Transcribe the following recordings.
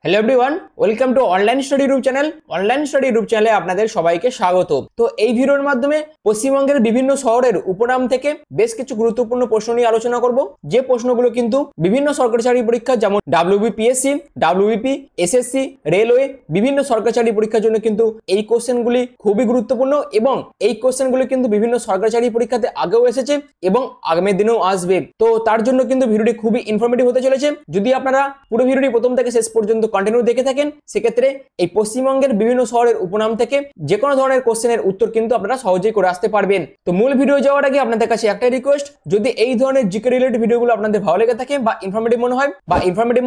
Hello everyone, welcome to online study group channel. Online study group চ্যানেলে আপনাদের সবাইকে স্বাগত। তো এই ভিডিওর মাধ্যমে পশ্চিমবঙ্গের বিভিন্ন শহরের উপনাম থেকে বেশ কিছু গুরুত্বপূর্ণ প্রশ্ন নিয়ে আলোচনা করব, যে প্রশ্নগুলো কিন্তু বিভিন্ন সরকারি চাকরি পরীক্ষা যেমন WBPSC, WBP, SSC, রেলওয়ে বিভিন্ন সরকারি চাকরি পরীক্ষার জন্য কিন্তু এই কোশ্চেনগুলি খুবই গুরুত্বপূর্ণ এবং এই কোশ্চেনগুলি কিন্তু বিভিন্ন সরকারি চাকরি পরীক্ষাতে আগেও এসেছে এবং আগামী দিনেও আসবে। তো তার জন্য কিন্তু ভিডিওটি খুবই ইনফরমেটিভ হতে চলেছে। যদি আপনারা পুরো ভিডিওটি প্রথম থেকে শেষ পর্যন্ত কন্টিনিউ দেখে থাকেন, সেক্ষেত্রে এই পশ্চিমবঙ্গের বিভিন্ন শহরের উপনাম থেকে যে কোনো ধরনের কোশ্চেনের উত্তর কিন্তু আপনারা সহজেই করে আসতে পারবেন। তো মূল ভিডিও যাওয়ার আগে আপনাদের কাছে একটাই রিকোয়েস্ট, যদি এই ধরনের জিকে রিলেটেড ভিডিওগুলো আপনাদের ভালো লেগে থাকে বা ইনফরমেটিভ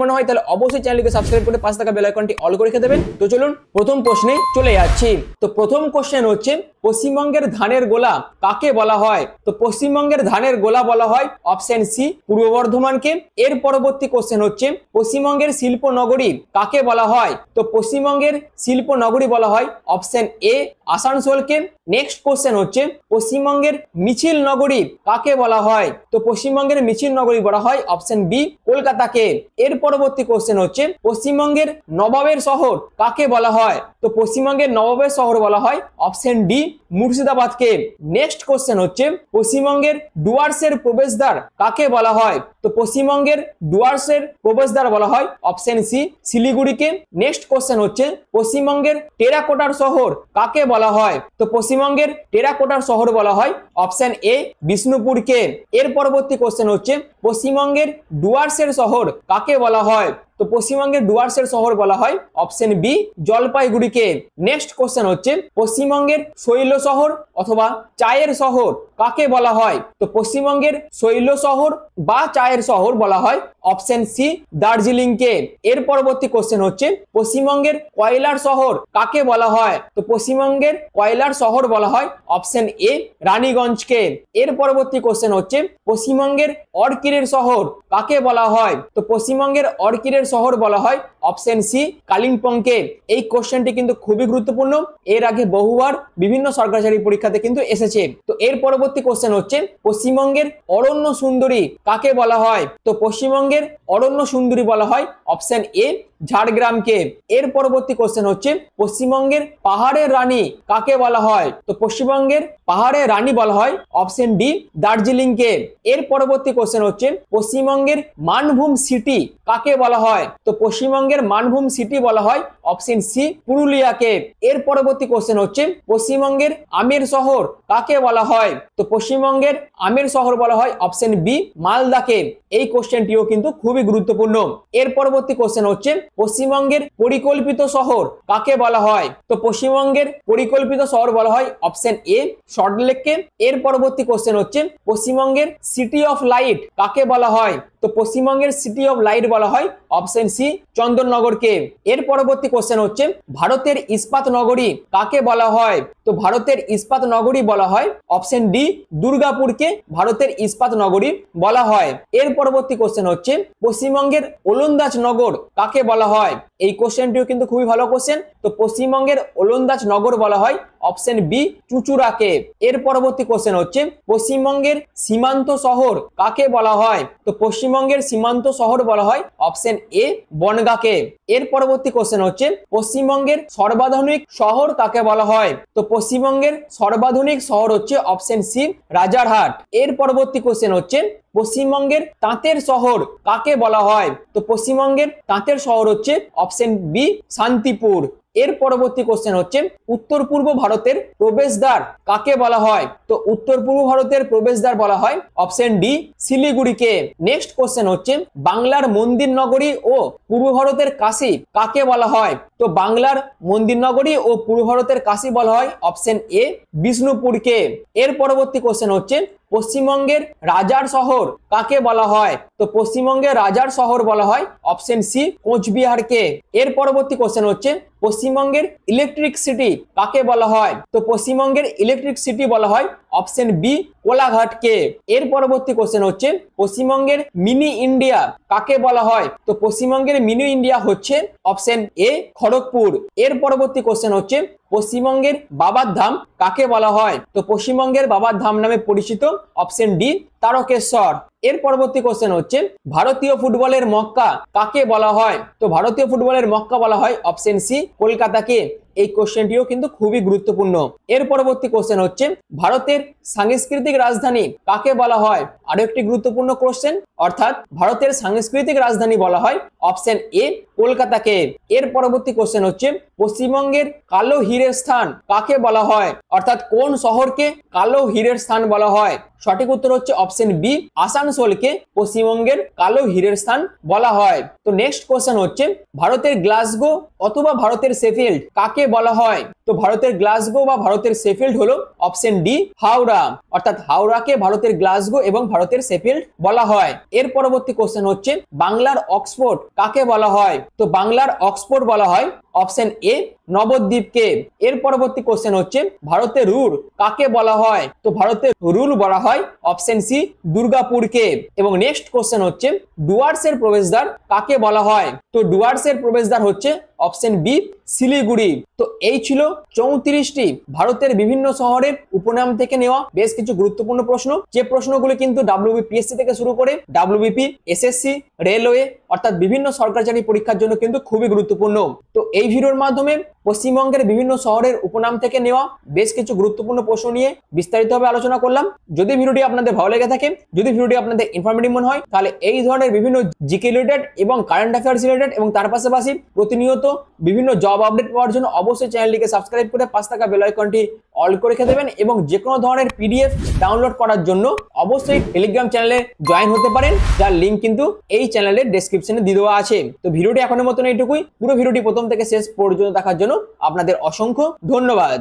মনে হয় তাহলে অবশ্যই চ্যানেলকে সাবস্ক্রাইব করে পাশে থাকা বেল আইকনটি অল করে রেখে দেবেন। তো চলুন প্রথম প্রশ্নে চলে যাচ্ছি। তো প্রথম কোশ্চেন হচ্ছে, পশ্চিমবঙ্গের ধানের গোলা কাকে বলা হয়? তো পশ্চিমবঙ্গের ধানের গোলা বলা হয় অপশন সি পূর্ব বর্ধমানকে। এর পরবর্তী কোশ্চেন হচ্ছে, পশ্চিমবঙ্গের শিল্প নগরী কাকে বলা হয়? তো পশ্চিমবঙ্গের শিল্প নগরী বলা হয় অপশন এ আসানসোলকে। নেক্সট কোশ্চেন হচ্ছে, পশ্চিমবঙ্গের মিছিল নগরী কাকে বলা হয়? তো পশ্চিমবঙ্গের মিছিল নগরী বলা হয় অপশন বি কলকাতাকে। এর পরবর্তী কোশ্চেন হচ্ছে, পশ্চিমবঙ্গের নবাবের শহর কাকে বলা হয়? তো পশ্চিমবঙ্গের নবাবের শহর বলা হয় অপশন ডি মুর্শিদাবাদকে। নেক্সট কোশ্চেন হচ্ছে, পশ্চিমবঙ্গের ডুয়ার্সের প্রবেশদ্বার কাকে বলা হয়? তো পশ্চিমবঙ্গের ডুয়ার্সের প্রবেশদ্বার বলা হয় অপশন সি শিলিগুড়িকে। নেক্সট কোশ্চেন হচ্ছে, পশ্চিমবঙ্গের টেরাকোটার শহর কাকে বলা হয়? তো পশ্চিমবঙ্গের টেরাকোটার শহর বলা হয় অপশন এ বিষ্ণুপুরকে। এর পরবর্তী কোশ্চেন হচ্ছে, পশ্চিমবঙ্গের ডুয়ার্সের শহর কাকে বলা হয়? তো পশ্চিমবঙ্গের ডুয়ার্সের শহর বলা হয় অপশন বি জলপাইগুড়িকে। নেক্সট কোশ্চেন হচ্ছে, পশ্চিমবঙ্গের শৈল শহর অথবা চায়ের শহর কাকে বলা হয়? তো পশ্চিমবঙ্গের শৈল শহর বা চায়ের শহর বলা হয় অপশন সি দার্জিলিংকে। এর পরবর্তী কোশ্চেন হচ্ছে, পশ্চিমবঙ্গের কয়লার শহর কাকে বলা হয়? তো পশ্চিমবঙ্গের কয়লার শহর বলা হয় অপশন এ রানীগঞ্জকে। এর পরবর্তী কোশ্চেন হচ্ছে, পশ্চিমবঙ্গের অর্কিডের শহর কাকে বলা হয়? তো পশ্চিমবঙ্গের অর্কিডের শহর বলা হয় অপশন সি কালিম্পংকে। এই কোশ্চেনটি কিন্তু খুবই গুরুত্বপূর্ণ, এর আগে বহুবার বিভিন্ন সরকারি চাকরি পরীক্ষাতে কিন্তু এসেছে। তো এর পরবর্তী কোশ্চেন হচ্ছে, পশ্চিমবঙ্গের অরণ্য সুন্দরী কাকে বলা হয়? তো পশ্চিমবঙ্গের অরণ্য সুন্দরী বলা হয় অপশন এ ঝাড়গ্রামকে। এর পরবর্তী কোশ্চেন হচ্ছে, পশ্চিমবঙ্গের পাহাড়ের রানী কাকে বলা হয়? তো পশ্চিমবঙ্গের পাহাড়ের রানী বলা হয় অপশন ডি দার্জিলিংকে। এর পরবর্তী কোশ্চেন হচ্ছে, পশ্চিমবঙ্গের মানভূম সিটি কাকে বলা হয়? তো পশ্চিমবঙ্গের মানভূম সিটি বলা হয় অপশন সি পুরুলিয়াকে। এর পরবর্তী কোশ্চেন হচ্ছে, পশ্চিমবঙ্গের আমের শহর কাকে বলা হয়? তো পশ্চিমবঙ্গের আমের শহর বলা হয় অপশন বি মালদাকে। এই কোশ্চেনটিও কিন্তু খুবই গুরুত্বপূর্ণ। এর পরবর্তী কোশ্চেন হচ্ছে, পশ্চিমবঙ্গের পরিকল্পিত শহর কাকে বলা হয়? তো পশ্চিমবঙ্গের পরিকল্পিত শহর বলা হয় অপশন এ সল্টলেককে। এর পরবর্তী কোশ্চেন হচ্ছে, পশ্চিমবঙ্গের সিটি অফ লাইট কাকে বলা হয়? তো পশ্চিমবঙ্গের সিটি অফ লাইট বলা হয় অপশন সি চন্দননগরকে। এর পরবর্তী কোশ্চেন হচ্ছে, ভারতের ইস্পাত নগরী কাকে বলা হয়? তো ভারতের ইস্পাত নগরী বলা হয় অপশন ডি দুর্গাপুরকে ভারতের ইস্পাত নগরী বলা হয়। এর পরবর্তী কোশ্চেন হচ্ছে, পশ্চিমবঙ্গের ওলন্দাজ নগর কাকে বলা হয়? এই কোশ্চেনটিও কিন্তু খুবই ভালো কোশ্চেন। তো পশ্চিমবঙ্গের ওলন্দাজ নগর বলা হয় অপশন বি চুচুড়াকে। এর পরবর্তী কোশ্চেন হচ্ছে, পশ্চিমবঙ্গের সীমান্ত শহর কাকে বলা হয়? তো পশ্চিমবঙ্গের সীমান্ত শহর বলা হয় অপশন এ বনগাঁকে। এর পরবর্তী কোশ্চেন হচ্ছে, পশ্চিমবঙ্গের সর্বাধুনিক শহর কাকে বলা হয়? তো পশ্চিমবঙ্গের সর্বাধুনিক শহর হচ্ছে অপশন সি রাজারহাট। এর পরবর্তী কোশ্চেন হচ্ছে, পশ্চিমবঙ্গের তাঁতের শহর কাকে বলা হয়? তো পশ্চিমবঙ্গের তাঁতের শহর হচ্ছে অপশন বি শান্তিপুর। এর পরবর্তী কোশ্চেন হচ্ছে, উত্তর পূর্ব ভারতের প্রবেশদ্বার কাকে বলা হয়? তো উত্তর পূর্ব ভারতের প্রবেশদ্বার বলা হয় অপশন ডি শিলিগুড়িকে। নেক্সট কোশ্চেন হচ্ছে, বাংলার মন্দির নগরী ও পূর্ব ভারতের কাশী কাকে বলা হয়? তো বাংলার মন্দির নগরী ও পূর্ব ভারতের কাশী বলা হয় অপশন এ বিষ্ণুপুরকে। এর পরবর্তী কোশ্চেন হচ্ছে, পশ্চিমবঙ্গের রাজার শহর কাকে বলা হয়? তো পশ্চিমবঙ্গের রাজার শহর বলা হয় অপশন সি কোচবিহারকে। এর পরবর্তী কোশ্চেন হচ্ছে, পশ্চিমবঙ্গের ইলেকট্রিক সিটি কাকে বলা হয়? তো পশ্চিমবঙ্গের ইলেকট্রিক সিটি বলা হয় অপশন বি কোলাঘাটকে। এর পরবর্তী কোশ্চেন হচ্ছে, পশ্চিমবঙ্গের মিনি ইন্ডিয়া কাকে বলা হয়? তো পশ্চিমবঙ্গের মিনি ইন্ডিয়া হচ্ছে অপশন এ খড়গপুর। এর পরবর্তী কোশ্চেন হচ্ছে, পশ্চিমবঙ্গের বাবার ধাম কাকে বলা হয়? তো পশ্চিমবঙ্গের বাবার ধাম নামে পরিচিত অপশন ডি তারকেশ্বর। এর পরবর্তী কোশ্চেন হচ্ছে ভারতীয় ফুটবলের মক্কা কাকে বলা হয়? তো ভারতীয় ফুটবলের মক্কা বলা হয় অপশন সি কলকাতাকে। এই কোশ্চেনটিও কিন্তু খুবই গুরুত্বপূর্ণ। এর পরবর্তী কোশ্চেন হচ্ছে ভারতের সাংস্কৃতিক রাজধানী কাকে বলা হয়? আরো একটি গুরুত্বপূর্ণ কোশ্চেন, অর্থাৎ ভারতের সাংস্কৃতিক রাজধানী বলা হয় অপশন এ কলকাতাকে। এর পরবর্তী কোশ্চেন হচ্ছে পশ্চিমবঙ্গের কালো হীরের স্থান কাকে বলা হয়? অর্থাৎ কোন শহরকে কালো হীরের স্থান বলা হয়? সঠিক উত্তর হচ্ছে অপশন বি আসানসোলকে পশ্চিমবঙ্গের কালো হীরের স্থান বলা হয়। তো নেক্সট কোশ্চেন হচ্ছে ভারতের গ্লাসগো অথবা ভারতের শেফিল্ড কাকে বলা হয়? তো ভারতের গ্লাসগো বা ভারতের শেফিল্ড হলো অপশন ডি হাওড়া, অর্থাৎ হাওড়াকে ভারতের গ্লাসগো এবং ভারতের শেফিল্ড বলা হয়। এর পরবর্তী কোশ্চেন হচ্ছে বাংলার অক্সফোর্ড কাকে বলা হয়? তো বাংলার অক্সফোর্ড বলা হয় অপশন এ নবদ্বীপকে। এর পরবর্তী কোশ্চেন হচ্ছে ভারতের রুর কাকে বলা হয়? তো ভারতের রুল বলা হয় অপশন সি দুর্গাপুরকে। এবং নেক্সট কোশ্চেন হচ্ছে ডুয়ার্সের প্রবেশদ্বার কাকে বলা হয়? তো ডুয়ার্সের প্রবেশদ্বার হচ্ছে অপশন বি শিলিগুড়ি। তো এই ছিল 34টি ভারতের বিভিন্ন শহরের উপনাম থেকে নেওয়া বেশ কিছু গুরুত্বপূর্ণ প্রশ্ন, যে প্রশ্নগুলি কিন্তু WBPSC থেকে শুরু করে WBP, SSC, রেলওয়ে অর্থাৎ বিভিন্ন সরকারি পরীক্ষার জন্য কিন্তু খুবই গুরুত্বপূর্ণ। তো এই ভিডিওর মাধ্যমে পশ্চিমবঙ্গের বিভিন্ন শহরের উপনাম থেকে নেওয়া বেশ কিছু গুরুত্বপূর্ণ প্রশ্ন নিয়ে বিস্তারিতভাবে আলোচনা করলাম। যদি ভিডিওটি আপনাদের ভালো লেগে থাকে, যদি ভিডিওটি আপনাদের ইনফরমেটিভ মনে হয়, তাহলে এই ধরনের বিভিন্ন জিকে রিলেটেড এবং কারেন্ট অ্যাফেয়ার্স রিলেটেড এবং তার পাশাপাশি প্রতিনিয়ত বিভিন্ন জব আপডেট পাওয়ার জন্য অবশ্যই চ্যানেলটিকে সাবস্ক্রাইব করে পাশে থাকা বেল আইকনটি অল করে রেখে দেবেন। এবং যে কোনো ধরনের PDF ডাউনলোড করার জন্য অবশ্যই টেলিগ্রাম চ্যানেলে জয়েন হতে পারেন, যার লিঙ্ক কিন্তু এই চ্যানেলের ডেসক্রিপশনে দিয়ে দেওয়া আছে। তো ভিডিওটি এখনের মতন এইটুকুই। পুরো ভিডিওটি প্রথম থেকে শেষ পর্যন্ত দেখার জন্য আপনাদের অসংখ্য ধন্যবাদ।